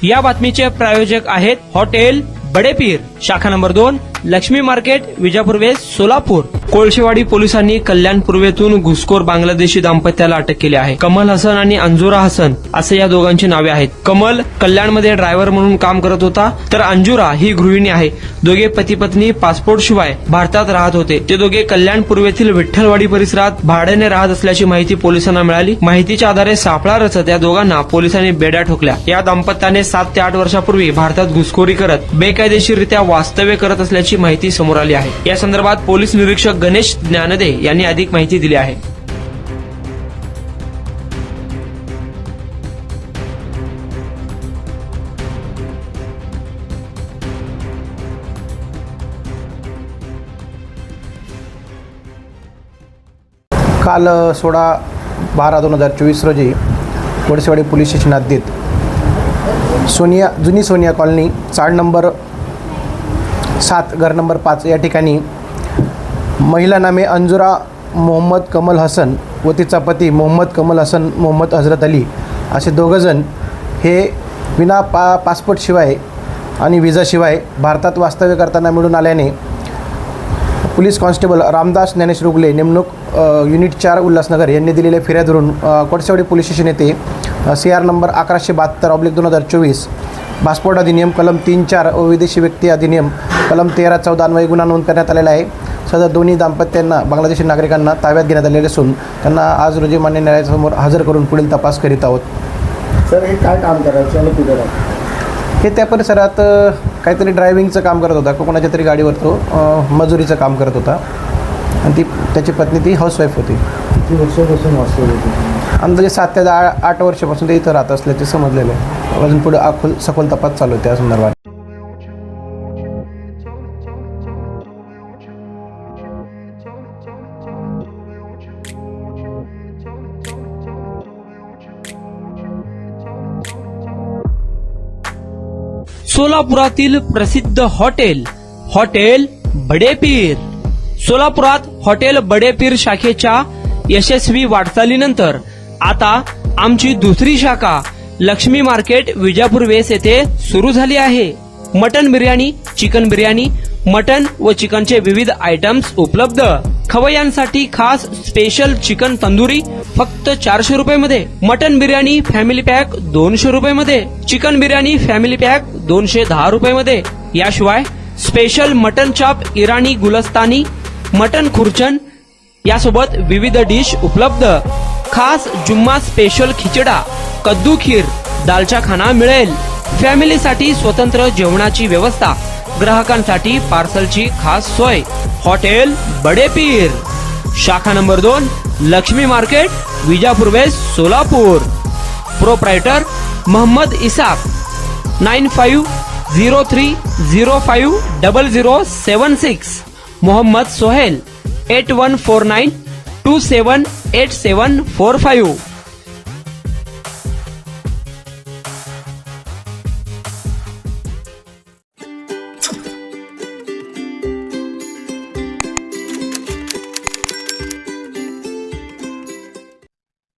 या बातमीचे प्रायोजक आहेत हॉटेल बडेपीर, शाखा number 2, Lakshmi market, Vijapur west, Solapur. Kolshewadi पोलिसांनी कल्याण पूर्वेतून घुसखोर बांगलादेशी दाम्पत्याला अटक केली आहे। कमल हसन आणि अंजुरा हसन असे या दोघांची नावे आहेत। कमल कल्याणमध्ये ड्रायव्हर म्हणून काम करत होता, तर अंजुरा ही गृहिणी आहे। दोघे पती पत्नी पासपोर्ट शिवाय भारतात राहत होते। ते दोघे कल्याण पूर्वेतील विठ्ठलवाडी परिसरात भाड्याने राहत असल्याची माहिती पोलिसांना मिळाली। माहितीच्या आधारे सापळा रचत या दोघांना पोलिसांनी बेड्या ठोकल्या। या दाम्पत्याने 7 ते 8 वर्षापूर्वी भारतात घुसखोरी करत बेकायदेशीररित्या वास्तव्य करत असल्याची माहिती समोर आली आहे। या संदर्भात पोलीस निरीक्षक गणेश ज्ञानदे यांनी अधिक माहिती दिली आहे। काल 16/12/2024 रोजी कोळशेवाडी पोलीस स्टेशन हद्दीत जुनी सोनिया कॉलनी, चाळ नंबर 7, घर नंबर 5 या ठिकाणी महिला नामे अंजुरा मोहम्मद कमल हसन व तिचा पती मोहम्मद कमल हसन मोहम्मद हजरत अली असे दोघंजण हे विना पासपोर्टशिवाय आणि विजाशिवाय भारतात वास्तव्य करताना मिळून आल्याने पोलीस कॉन्स्टेबल रामदास ज्ञानेश रुगले, नेमणूक युनिट 4 उल्हासनगर यांनी दिलेल्या फिर्यादवरून कोळशेवाडी पोलीस स्टेशन येथे CR नंबर 1172/2024 पासपोर्ट अधिनियम कलम 3(4) व विदेशी व्यक्ती अधिनियम कलम 13(14) अन्वये गुन्हा नोंद करण्यात आलेला आहे। सदर दोन्ही दाम्पत्यांना बांगलादेशी नागरिकांना ताब्यात घेण्यात आलेले असून त्यांना आज रोजी मान्य न्यायालयासमोर हजर करून पुढील तपास करीत आहोत। सर, हे काय काम करायचं आणि कुठे हे त्या परिसरात काहीतरी ड्रायव्हिंगचं काम करत होता, कोणाच्या तरी गाडीवर तो मजुरीचं काम करत होता आणि त्याची पत्नी ती हाऊसवाईफ होती। किती वर्षापासून वास्तव्य होते? अंदाजे 7 ते 8 वर्षापासून ते इथं राहत असल्याचे समजलेलं आहे। अजून पुढे सखोल तपास चालू आहे त्या संदर्भात। सोलापुरातील प्रसिद्ध हॉटेल बडेपीर। सोलापुरात हॉटेल बडेपीर शाखेच्या यशस्वी वाटचालीनंतर आता आमची दुसरी शाखा लक्ष्मी मार्केट, विजापूर वेस्ट येथे सुरू झाली आहे। Mutton biryani, chicken biryani, mutton व चिकनचे विविध आयटम्स उपलब्ध। खवय्यांसाठी खास स्पेशल चिकन तंदुरी फक्त 400 रुपये मध्ये, मटन बिर्याणी फॅमिली पॅक 200 रुपये मध्ये, चिकन बिर्याणी फॅमिली पॅक 210 रुपये मध्ये। याशिवाय स्पेशल मटन चाप, इराणी गुलस्तानी, मटन खुर्चन यासोबत विविध डिश उपलब्ध। खास जुम्मा स्पेशल खिचडा, कद्दू खीर, दालचा खाना मिळेल। फॅमिलीसाठी स्वतंत्र जेवणाची व्यवस्था, ग्राहकांसाठी पार्सलची खास सोय। हॉटेल बडेपीर, शाखा number 2, Lakshmi market, Vijapur west, Solapur. Proprietor Mohammed Isaq, 9503050076। Mohammed Sohail, 8149278745।